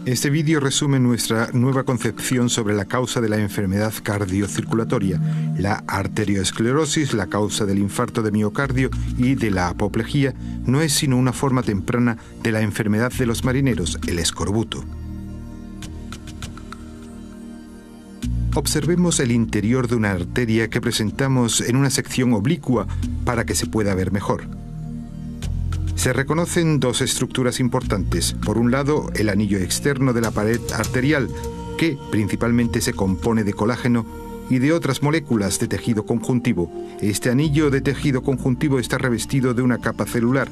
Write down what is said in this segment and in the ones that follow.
Este vídeo resume nuestra nueva concepción sobre la causa de la enfermedad cardiocirculatoria, la arteriosclerosis, la causa del infarto de miocardio y de la apoplejía, no es sino una forma temprana de la enfermedad de los marineros, el escorbuto. Observemos el interior de una arteria que presentamos en una sección oblicua para que se pueda ver mejor. Se reconocen dos estructuras importantes. Por un lado, el anillo externo de la pared arterial, que principalmente se compone de colágeno y de otras moléculas de tejido conjuntivo. Este anillo de tejido conjuntivo está revestido de una capa celular,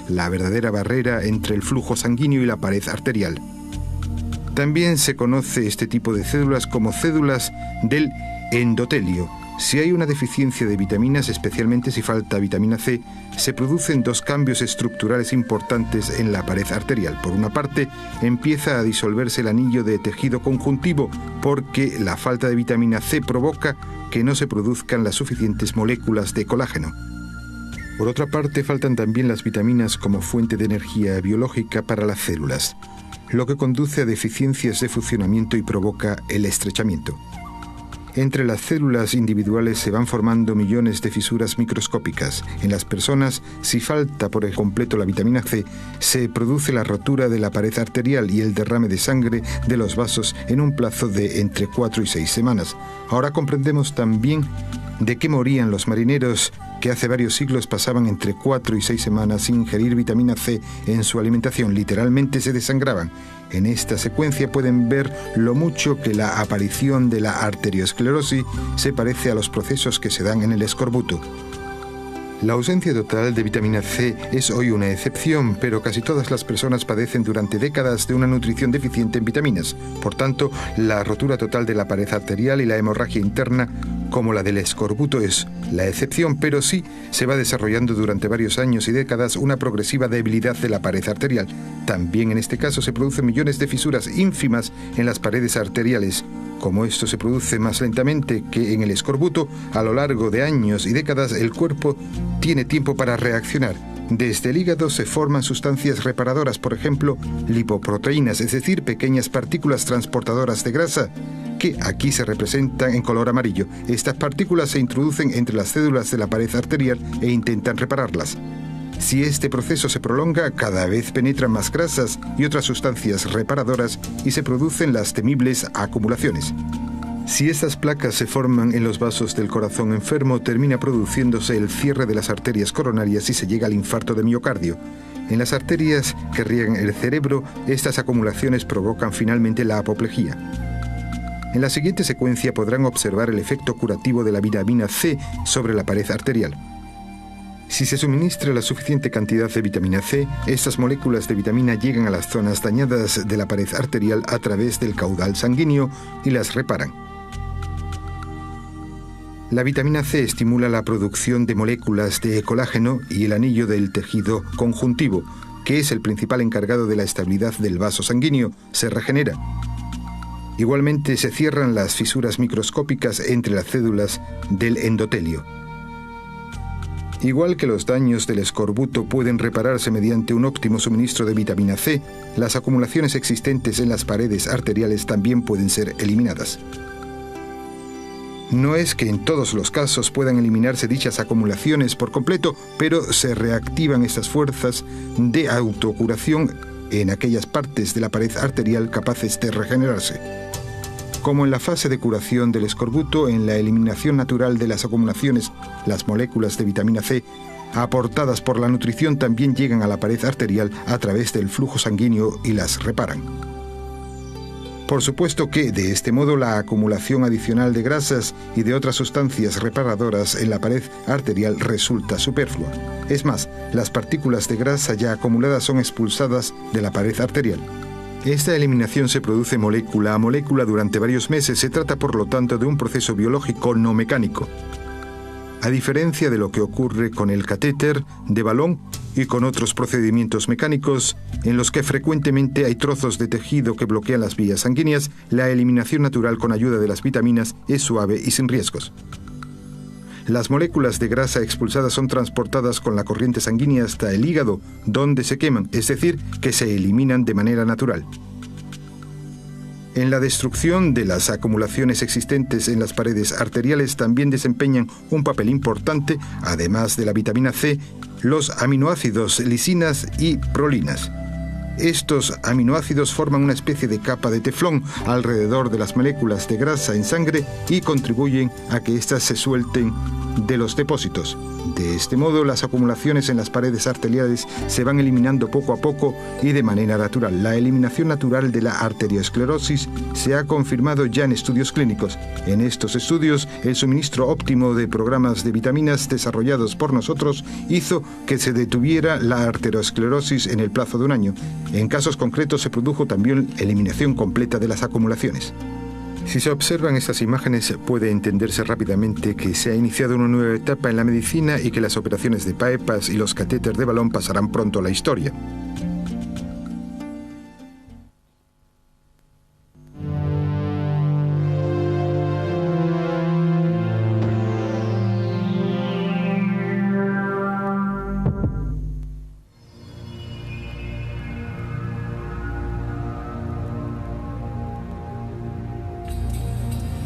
la verdadera barrera entre el flujo sanguíneo y la pared arterial. También se conoce este tipo de células como células del endotelio. Si hay una deficiencia de vitaminas, especialmente si falta vitamina C, se producen dos cambios estructurales importantes en la pared arterial. Por una parte, empieza a disolverse el anillo de tejido conjuntivo porque la falta de vitamina C provoca que no se produzcan las suficientes moléculas de colágeno. Por otra parte, faltan también las vitaminas como fuente de energía biológica para las células, lo que conduce a deficiencias de funcionamiento y provoca el estrechamiento. Entre las células individuales se van formando millones de fisuras microscópicas. En las personas, si falta por completo la vitamina C, se produce la rotura de la pared arterial y el derrame de sangre de los vasos en un plazo de entre 4 y 6 semanas. Ahora comprendemos también de qué morían los marineros que hace varios siglos pasaban entre 4 y 6 semanas sin ingerir vitamina C en su alimentación. Literalmente se desangraban. En esta secuencia pueden ver lo mucho que la aparición de la arteriosclerosis se parece a los procesos que se dan en el escorbuto. La ausencia total de vitamina C es hoy una excepción, pero casi todas las personas padecen durante décadas de una nutrición deficiente en vitaminas. Por tanto, la rotura total de la pared arterial y la hemorragia interna, como la del escorbuto, es la excepción, pero sí se va desarrollando durante varios años y décadas una progresiva debilidad de la pared arterial. También en este caso se producen millones de fisuras ínfimas en las paredes arteriales. Como esto se produce más lentamente que en el escorbuto, a lo largo de años y décadas el cuerpo tiene tiempo para reaccionar. Desde el hígado se forman sustancias reparadoras, por ejemplo, lipoproteínas, es decir, pequeñas partículas transportadoras de grasa, que aquí se representan en color amarillo. Estas partículas se introducen entre las células de la pared arterial e intentan repararlas. Si este proceso se prolonga, cada vez penetran más grasas y otras sustancias reparadoras y se producen las temibles acumulaciones. Si estas placas se forman en los vasos del corazón enfermo, termina produciéndose el cierre de las arterias coronarias y se llega al infarto de miocardio. En las arterias que riegan el cerebro, estas acumulaciones provocan finalmente la apoplejía. En la siguiente secuencia podrán observar el efecto curativo de la vitamina C sobre la pared arterial. Si se suministra la suficiente cantidad de vitamina C, estas moléculas de vitamina llegan a las zonas dañadas de la pared arterial a través del caudal sanguíneo y las reparan. La vitamina C estimula la producción de moléculas de colágeno y el anillo del tejido conjuntivo, que es el principal encargado de la estabilidad del vaso sanguíneo, se regenera. Igualmente se cierran las fisuras microscópicas entre las células del endotelio. Igual que los daños del escorbuto pueden repararse mediante un óptimo suministro de vitamina C, las acumulaciones existentes en las paredes arteriales también pueden ser eliminadas. No es que en todos los casos puedan eliminarse dichas acumulaciones por completo, pero se reactivan estas fuerzas de autocuración en aquellas partes de la pared arterial capaces de regenerarse. Como en la fase de curación del escorbuto, en la eliminación natural de las acumulaciones, las moléculas de vitamina C, aportadas por la nutrición, también llegan a la pared arterial a través del flujo sanguíneo y las reparan. Por supuesto que, de este modo, la acumulación adicional de grasas y de otras sustancias reparadoras en la pared arterial resulta superflua. Es más, las partículas de grasa ya acumuladas son expulsadas de la pared arterial. Esta eliminación se produce molécula a molécula durante varios meses. Se trata, por lo tanto, de un proceso biológico no mecánico. A diferencia de lo que ocurre con el catéter de balón y con otros procedimientos mecánicos, en los que frecuentemente hay trozos de tejido que bloquean las vías sanguíneas, la eliminación natural con ayuda de las vitaminas es suave y sin riesgos. Las moléculas de grasa expulsadas son transportadas con la corriente sanguínea hasta el hígado, donde se queman, es decir, que se eliminan de manera natural. En la destrucción de las acumulaciones existentes en las paredes arteriales también desempeñan un papel importante, además de la vitamina C, los aminoácidos lisinas y prolinas. Estos aminoácidos forman una especie de capa de teflón alrededor de las moléculas de grasa en sangre y contribuyen a que éstas se suelten de los depósitos. De este modo, las acumulaciones en las paredes arteriales se van eliminando poco a poco y de manera natural. La eliminación natural de la arteriosclerosis se ha confirmado ya en estudios clínicos. En estos estudios, el suministro óptimo de programas de vitaminas desarrollados por nosotros hizo que se detuviera la arteriosclerosis en el plazo de un año. En casos concretos se produjo también eliminación completa de las acumulaciones. Si se observan estas imágenes, puede entenderse rápidamente que se ha iniciado una nueva etapa en la medicina y que las operaciones de bypass y los catéteres de balón pasarán pronto a la historia.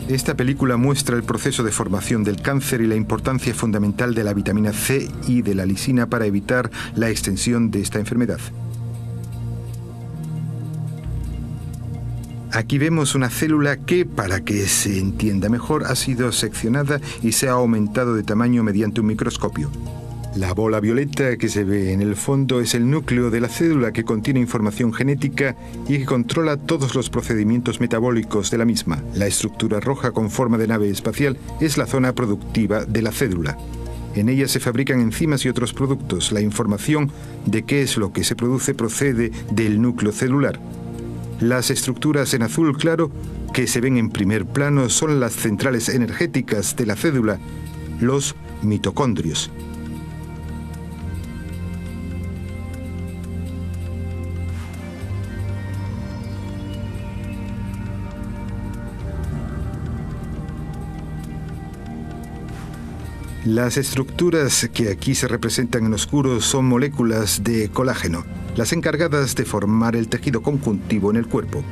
Esta película muestra el proceso de formación del cáncer y la importancia fundamental de la vitamina C y de la lisina para evitar la extensión de esta enfermedad. Aquí vemos una célula que, para que se entienda mejor, ha sido seccionada y se ha aumentado de tamaño mediante un microscopio. La bola violeta que se ve en el fondo es el núcleo de la célula que contiene información genética y que controla todos los procedimientos metabólicos de la misma. La estructura roja con forma de nave espacial es la zona productiva de la célula. En ella se fabrican enzimas y otros productos. La información de qué es lo que se produce procede del núcleo celular. Las estructuras en azul claro que se ven en primer plano son las centrales energéticas de la célula, los mitocondrios. Las estructuras que aquí se representan en oscuro son moléculas de colágeno, las encargadas de formar el tejido conjuntivo en el cuerpo.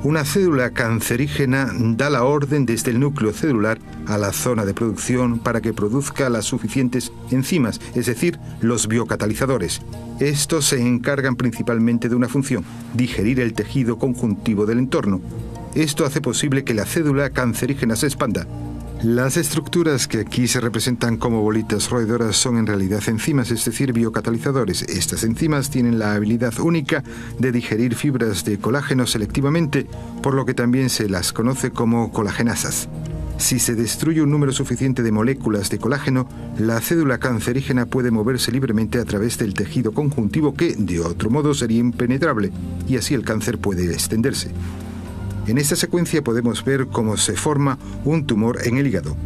Una célula cancerígena da la orden desde el núcleo celular a la zona de producción para que produzca las suficientes enzimas, es decir, los biocatalizadores. Estos se encargan principalmente de una función: digerir el tejido conjuntivo del entorno. Esto hace posible que la célula cancerígena se expanda. Las estructuras que aquí se representan como bolitas roedoras son en realidad enzimas, es decir, biocatalizadores. Estas enzimas tienen la habilidad única de digerir fibras de colágeno selectivamente, por lo que también se las conoce como colagenasas. Si se destruye un número suficiente de moléculas de colágeno, la célula cancerígena puede moverse libremente a través del tejido conjuntivo que, de otro modo, sería impenetrable, y así el cáncer puede extenderse. En esta secuencia podemos ver cómo se forma un tumor en el hígado.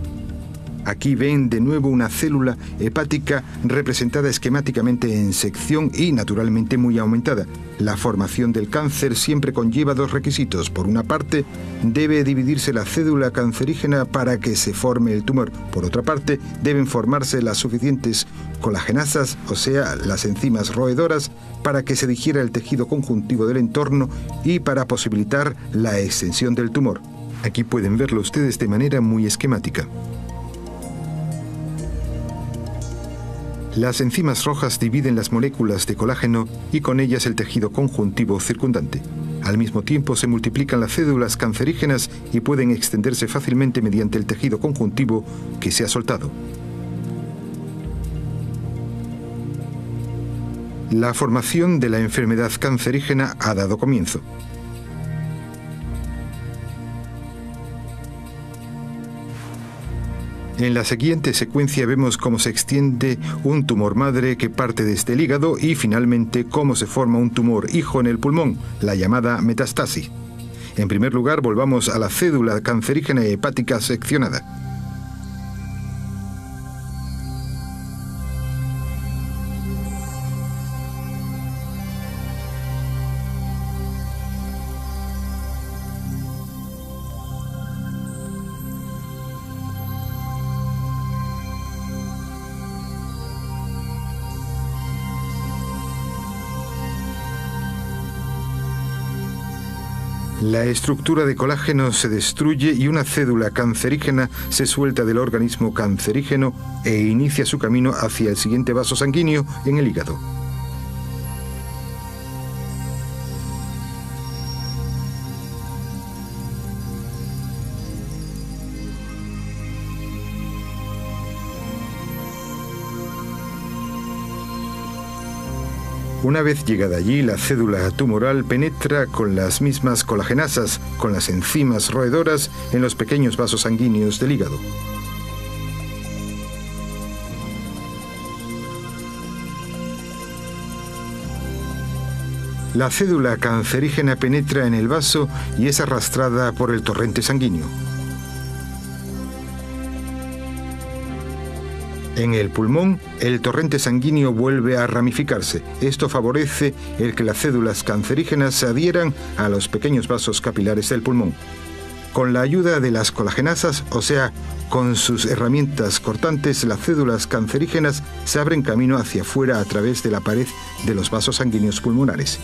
Aquí ven de nuevo una célula hepática representada esquemáticamente en sección y naturalmente muy aumentada. La formación del cáncer siempre conlleva dos requisitos. Por una parte, debe dividirse la célula cancerígena para que se forme el tumor. Por otra parte, deben formarse las suficientes colagenasas, o sea, las enzimas roedoras, para que se digiera el tejido conjuntivo del entorno y para posibilitar la extensión del tumor. Aquí pueden verlo ustedes de manera muy esquemática. Las enzimas rojas dividen las moléculas de colágeno y con ellas el tejido conjuntivo circundante. Al mismo tiempo se multiplican las células cancerígenas y pueden extenderse fácilmente mediante el tejido conjuntivo que se ha soltado. La formación de la enfermedad cancerígena ha dado comienzo. En la siguiente secuencia vemos cómo se extiende un tumor madre que parte desde el hígado y finalmente cómo se forma un tumor hijo en el pulmón, la llamada metástasis. En primer lugar, volvamos a la célula cancerígena hepática seccionada. La estructura de colágeno se destruye y una cédula cancerígena se suelta del organismo cancerígeno e inicia su camino hacia el siguiente vaso sanguíneo en el hígado. Una vez llegada allí, la célula tumoral penetra con las mismas colagenasas, con las enzimas roedoras, en los pequeños vasos sanguíneos del hígado. La célula cancerígena penetra en el vaso y es arrastrada por el torrente sanguíneo. En el pulmón, el torrente sanguíneo vuelve a ramificarse. Esto favorece el que las células cancerígenas se adhieran a los pequeños vasos capilares del pulmón. Con la ayuda de las colagenasas, o sea, con sus herramientas cortantes, las células cancerígenas se abren camino hacia afuera a través de la pared de los vasos sanguíneos pulmonares.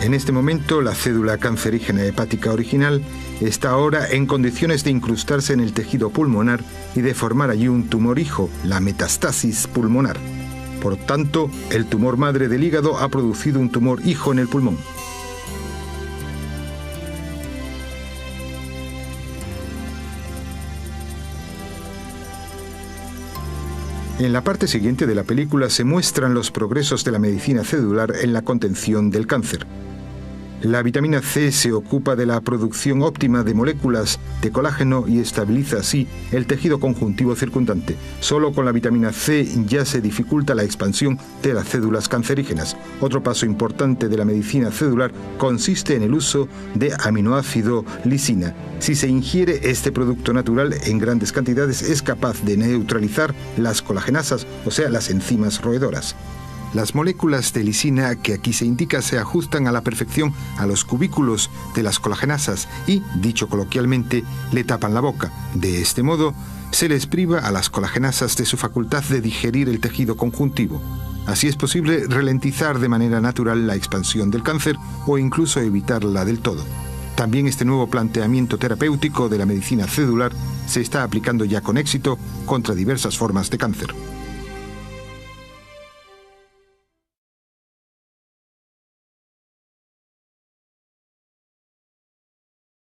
En este momento, la célula cancerígena hepática original está ahora en condiciones de incrustarse en el tejido pulmonar y de formar allí un tumor hijo, la metastasis pulmonar. Por tanto, el tumor madre del hígado ha producido un tumor hijo en el pulmón. En la parte siguiente de la película se muestran los progresos de la medicina celular en la contención del cáncer. La vitamina C se ocupa de la producción óptima de moléculas de colágeno y estabiliza así el tejido conjuntivo circundante. Solo con la vitamina C ya se dificulta la expansión de las células cancerígenas. Otro paso importante de la medicina celular consiste en el uso de aminoácido lisina. Si se ingiere este producto natural en grandes cantidades, es capaz de neutralizar las colagenasas, o sea, las enzimas roedoras. Las moléculas de lisina que aquí se indica se ajustan a la perfección a los cubículos de las colagenasas y, dicho coloquialmente, le tapan la boca. De este modo, se les priva a las colagenasas de su facultad de digerir el tejido conjuntivo. Así es posible ralentizar de manera natural la expansión del cáncer o incluso evitarla del todo. También este nuevo planteamiento terapéutico de la medicina celular se está aplicando ya con éxito contra diversas formas de cáncer.